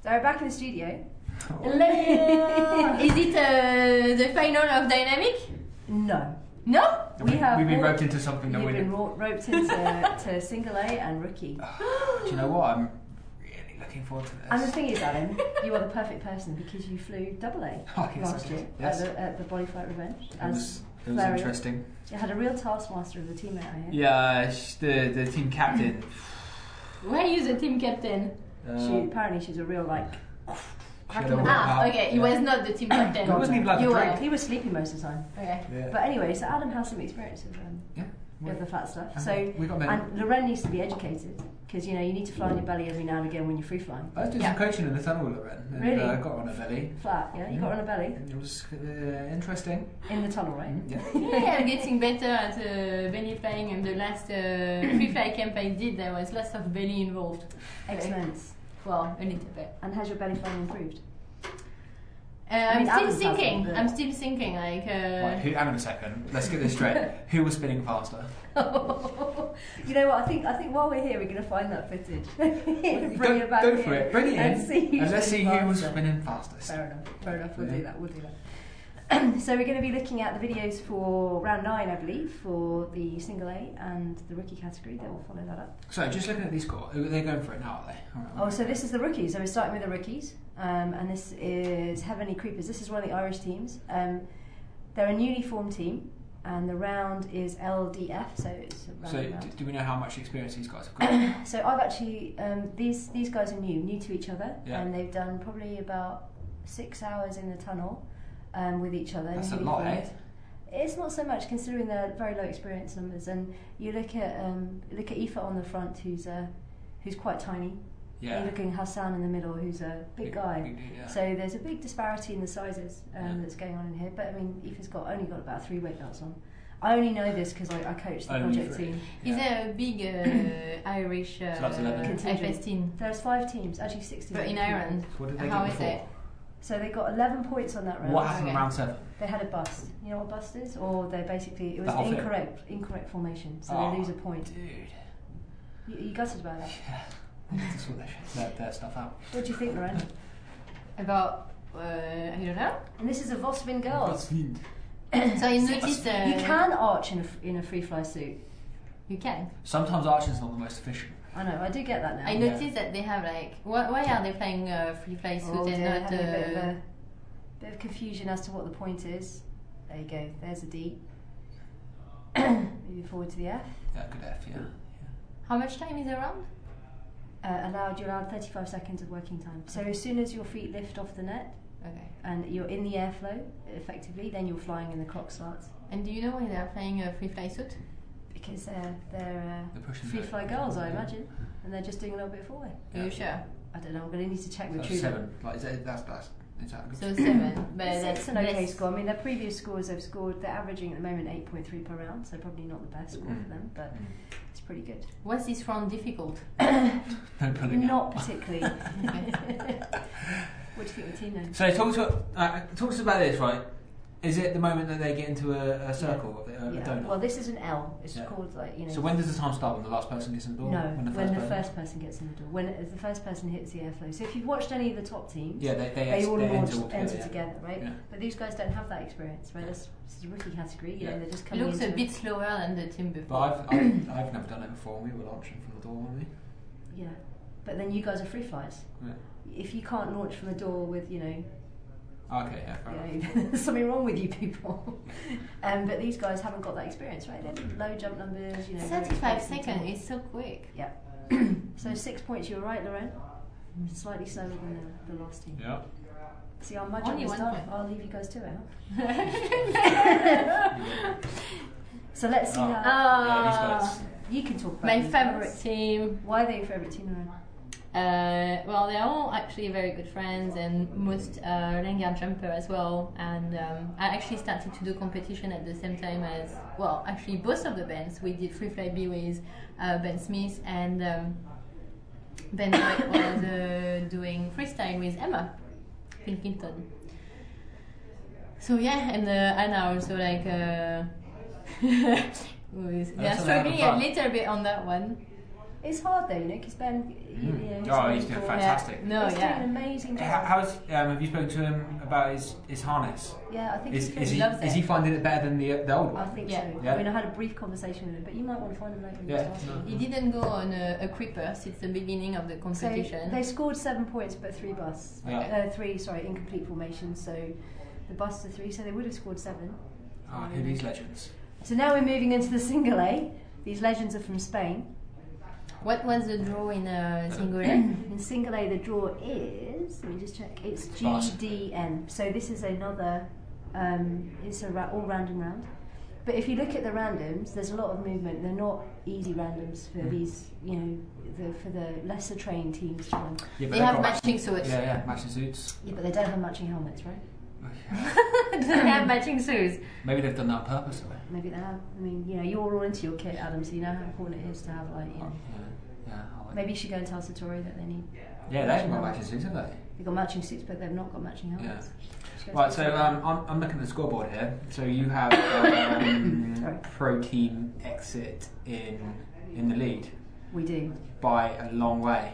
They're back in the studio. Hello. Is it the final of Dynamic? No. No? We've been roped into something that we've we been roped into Single A and Rookie. Do you know what? I'm really looking forward to this. And the thing is, Adam, you are the perfect person because you flew Double A last year at the Body Fight Revenge. It was interesting. You had a real taskmaster of the teammate, I hear. Yeah, the team captain. Why are you the team captain? Apparently she's a real okay, he was not the team captain. He wasn't even allowed to drink. He was sleeping most of the time. Okay. Yeah. But anyway, so Adam has some experience with the flat stuff. So and Loren needs to be educated because you need to fly on your belly every now and again when you're free flying. I was doing some coaching in the tunnel with Loren. And, really? I got on a belly. Flat, yeah. You got on a belly. It was interesting. In the tunnel, right? Yeah. Yeah, I'm getting better at belly flying, and the last free fly camp I did, there was lots of belly involved. Excellent. Well, a little bit. And has your belly flying improved? I'm still thinking. Like. Right, hang on a second. Let's get this straight. Who was spinning faster? You know what? I think while we're here, we're going to find that footage. Bring it back. Go for it. Bring it in. And let's see who was spinning fastest. Fair enough. We'll do that. So we're going to be looking at the videos for round 9, I believe, for the Single A and the Rookie category. They will follow that up. So just looking at these scores, they're going for it now, are they? Oh, so this is the Rookies. So we're starting with the Rookies, and this is Heavenly Creepers. This is one of the Irish teams. They're a newly formed team, and the round is LDF. So it's a round. Do we know how much experience these guys have got? So I've actually these guys are new to each other, yeah. And they've done probably about 6 hours in the tunnel. With each other. That's a lot, eh? It's not so much considering their very low experience numbers. And you look at Aoife on the front, who's quite tiny. Yeah. You're looking at Hassan in the middle, who's a big guy. Big, yeah. So there's a big disparity in the sizes that's going on in here. But I mean, Aoife's only got about 3 weight belts on. I only know this because I coach the project team. Is there a big Irish FS team? There's 5 teams, actually 16. But in Ireland, how is it? So they got 11 points on that round. What happened in round 7? They had a bust. You know what bust is? Or they basically, it was incorrect formation. So they lose a point. Dude. You gutted about that? Yeah. They need to sort their stuff out. What do you think, Loren? About, I don't know. And this is a Vosvin girls. So you noticed... you can arch in a free fly suit. You can. Sometimes arching is not the most efficient. I know, I do get that now. I noticed that they have why are they playing free fly suit and not... a bit of confusion as to what the point is. There you go, there's a D. Moving forward to the F. Yeah, good F, yeah. How much time is around? You're allowed 35 seconds of working time. So as soon as your feet lift off the net, and you're in the airflow, effectively, then you're flying and the clock starts. And do you know why they're playing a free fly suit? Because they're free fly girls, I imagine, and they're just doing a little bit forward. Are you sure? I don't know. I'm going to need to check with Trudy. 7. Like, is that good? So 7, but that's an okay score. I mean, their previous scores they've scored. They're averaging at the moment 8.3 per round, so probably not the best score for them, but it's pretty good. Was this round difficult? Not particularly. What do you think of the team then? So talk to us about this, right? Is it the moment that they get into a circle, a donut? Well, this is an L. It's called So when does the time start? When the last person gets in the door? No, when the first person gets in the door. When the first person hits the airflow. So if you've watched any of the top teams, they all enter together, right? Yeah. But these guys don't have that experience, right? This is a rookie category. You know, they're just coming. It looks a bit slower than the team before. But I've never done it before. We were launching from the door, weren't we? Yeah, but then you guys are free flies. Yeah. If you can't launch from the door with Okay, yeah, fair enough. There's something wrong with you people. But these guys haven't got that experience, right? Low jump numbers, 35 seconds is so quick. Yeah. So 6 points, you're right, Loren. Slightly slower than the last team. Yeah. See, I'm my job is done. I'll leave you guys to it, huh? So let's see now. You can talk about my favourite team. Why are they your favourite team, Loren? Well, they're all actually very good friends, and most Lanyard jumper as well. And I actually started to do competition at the same time as actually both of the bands. We did Free Fly B with Ben Smith, and Ben White was doing freestyle with Emma Pilkington. So yeah, and Anna also they're struggling a little bit on that one. It's hard though, because Ben. He's doing fantastic. No, he's doing an amazing job. Have you spoken to him about his harness? Yeah, I think he loves it. Is he finding it better than the old one? I think so. Yeah. I mean, I had a brief conversation with him, but you might want to find him later. Yeah. He didn't go on a creeper since the beginning of the competition. So they scored 7 points, but 3 busts. Yeah. 3 incomplete formations. So the busts are 3, so they would have scored 7. Oh, who are these legends? So now we're moving into the single A. These legends are from Spain. What was the draw in single A? In single A, the draw is, let me just check, it's GDN. So this is another, it's all random round. But if you look at the randoms, there's a lot of movement. They're not easy randoms for these, for the lesser trained teams to run. Yeah, they have matching suits. Yeah, matching suits. Yeah, but they don't have matching helmets, right? Do they have matching suits? Maybe they've done that on purpose, have they? Maybe they have. I mean, you're all into your kit, Adam, so you know how important it is to have, maybe you should go and tell Satori that they need. Yeah, they haven't got matching suits, have they? They've got matching suits, but they've not got matching helmets. Yeah. Right, so I'm looking at the scoreboard here. So you have Pro Team exit in the lead. We do. By a long way.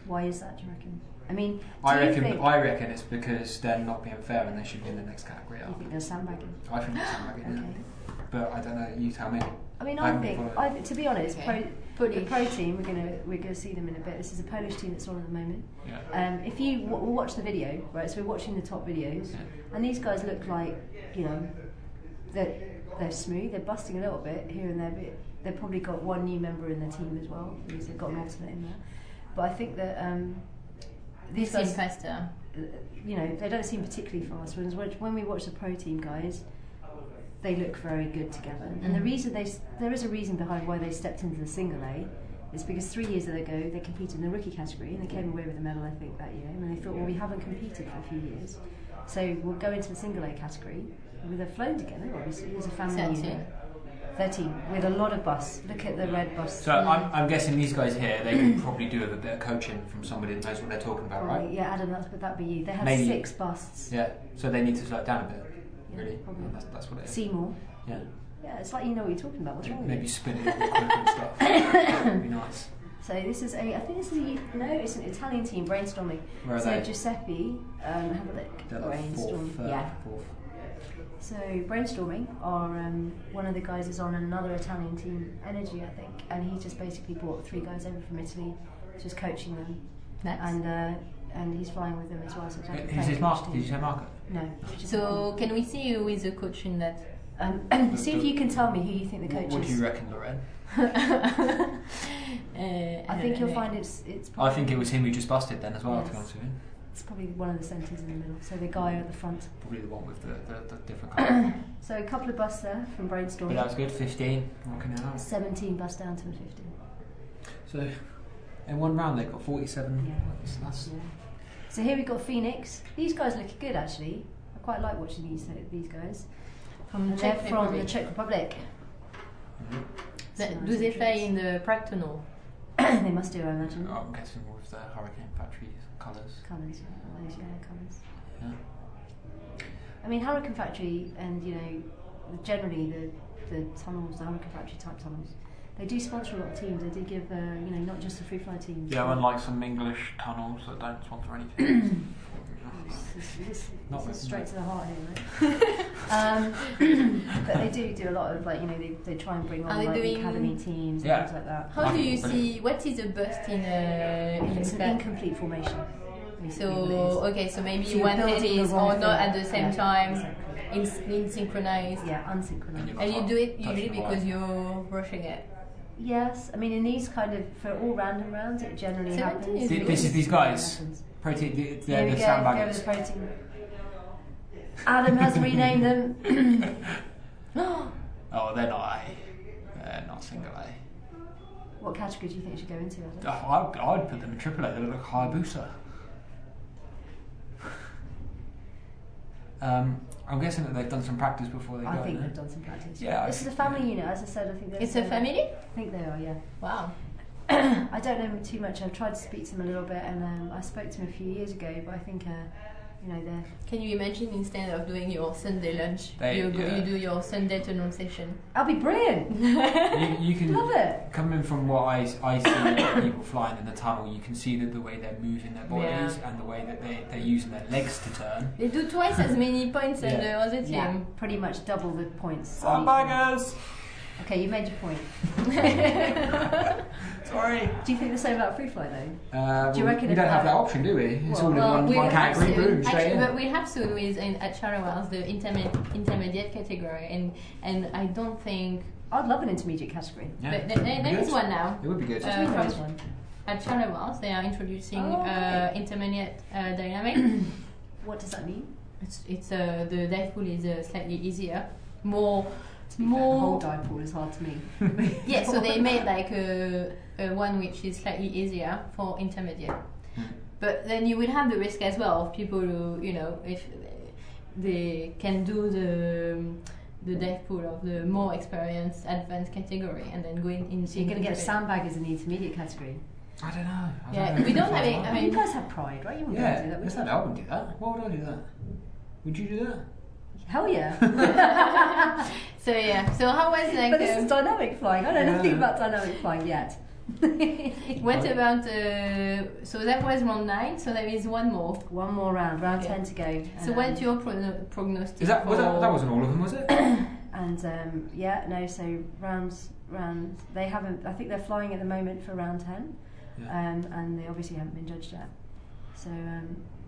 Why is that, do you reckon? I mean, I reckon it's because they're not being fair and they should be in the next category. You think they're sandbagging? I think they're sandbagging. Okay. But I don't know. You tell me. I mean, I think to be honest, the pro team we're gonna see them in a bit. This is a Polish team that's on at the moment. Yeah. If you we'll watch the video, right? So we're watching the top videos, and these guys look like they're smooth. They're busting a little bit here and there, but they've probably got one new member in their team as well because they've got an alternate in there. But I think that these guys, faster. They don't seem particularly fast. When we watch the pro team guys, they look very good together. And the reason there is a reason behind why they stepped into the single A is because 3 years ago they competed in the rookie category and they came away with a medal, I think, that year. And they thought, well, we haven't competed for a few years, so we'll go into the single A category. And they've flown together, obviously, as a family unit. 13 with a lot of busts. Look at the red busts. So I'm guessing these guys here, they could probably do with a bit of coaching from somebody that knows what they're talking about, right? Yeah, Adam, would that be you? They had Maybe. 6 busts. Yeah, so they need to slow it down a bit. Yeah, really, probably. that's what it is. Seymour. Yeah. Yeah, it's like you know what you're talking about. What's wrong with Maybe you? spin it a bit quicker and stuff. That would be nice. So this is it's an Italian team brainstorming. Where are so they? Giuseppe, have a look. They're like fourth. So brainstorming are one of the guys is on another Italian team, Energy, I think, and he just basically brought 3 guys over from Italy, just coaching them. Nice. And he's flying with them as well. So Who's his market? Did you say market? No. So can we see who is the coach in that? See if you can tell me who you think the coach is. What do you reckon, Lorraine? I think you'll find it's I think it was him who just busted then as well, Yes. to be honest with you. It's probably one of the centres in the middle, so the guy at the front. Probably the one with the different colour. So a couple of busts there from brainstorming. But that was good, 15. Working it out. 17 busts down to a 15. So in one round they've got 47. Yeah. That's Yeah. So here we've got Phoenix. These guys look good actually. I quite like watching these guys. From And they're from the Czech Republic. Do they play in the Prague tunnel? They must do, I imagine. Oh, I'm guessing with the Hurricane Factory colours. Colours, yeah. Those yellow colours. Yeah. I mean, Hurricane Factory and, generally the tunnels, the Hurricane Factory type tunnels, they do sponsor a lot of teams. They do give, not just the free fly teams. Yeah, unlike some English tunnels that don't sponsor anything. This Not is straight to the heart here, right? But they do a lot of they try and bring on the academy teams and things like that. How do you see what is a bust in It's an incomplete formation. So maybe So one head building the is wrong or not thing. at the same Yeah, time, exactly. in synchronized. Yeah, unsynchronized. And you do it usually Touching the because wire. you're rushing it. Yes, I mean in these for all random rounds, it generally 17 happens. is This is these guys. Happens. Protein, Here they're we the go, sandbaggers. go with the protein. Adam has renamed them. Oh, they're not A. They're not single A. What category do you think it should go into? Oh, I'd put them in triple A. They look like Hayabusa. I'm guessing that they've done some practice before they go. I think they've done some practice. Yeah, This is a family unit, as I said. I think It's a family? I think they are, yeah. Wow. I don't know too much. I've tried to speak to them a little bit, and I spoke to them a few years ago. But I think you know, they're. Can you imagine instead of doing your Sunday lunch, you do your Sunday tunnel session? That'll be brilliant. You can love it. Coming from what I see people flying in the tunnel, you can see that the way they're moving their bodies and the way that they're using their legs to turn. They do twice as many points as the other team. Yeah, pretty much double the points. Sandbaggers! Okay, you made your point. Sorry. Do you think the same about free fly though? Do you reckon we don't have that option, do we? It's all in one category, boom, straight in. But we have soon at Charleroi Wells the intermediate category, and I don't think. I'd love an intermediate category. Yeah. But there is one now. It would be good. At Charleroi Wells, they are introducing intermediate dynamic. What does that mean? It's the dive pool is slightly easier, more. The whole dive pool is hard to me. Yeah, so they made like a one which is slightly easier for intermediate. But then you will have the risk as well of people who, you know, if they can do the dive pool of the more experienced advanced category and then going in. So you're going to get sandbaggers in the intermediate category. I don't know. We don't have it. I mean, you guys have pride, right? You wouldn't do that. Let's not I wouldn't do that. Why would I do that? Would you do that? Hell yeah. So how was like? But this is dynamic flying. I don't know nothing about dynamic flying yet. What about? So that was round 9. So there is one more. One more round. Round 10 to go. So what's your prognostic? That wasn't all of them, was it? And so round. They haven't. I think they're flying at the moment for round 10. Yeah. And they obviously haven't been judged yet. So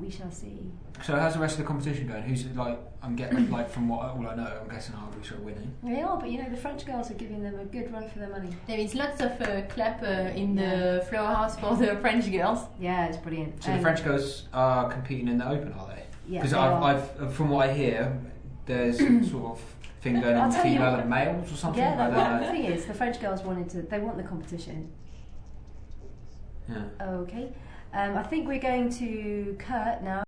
we shall see. So how's the rest of the competition going? Who's like? I'm getting like from all I know, I'm guessing Hungary are winning. They are, but you know the French girls are giving them a good run for their money. There is lots of clap in the flower house for the French girls. Yeah, it's brilliant. So the French girls are competing in the Open, are they? Yeah. Because I've from what I hear, there's sort of thing going on female and males or something. Yeah, the thing is, the French girls want the competition. Yeah. Okay. I think we're going to Kurt now.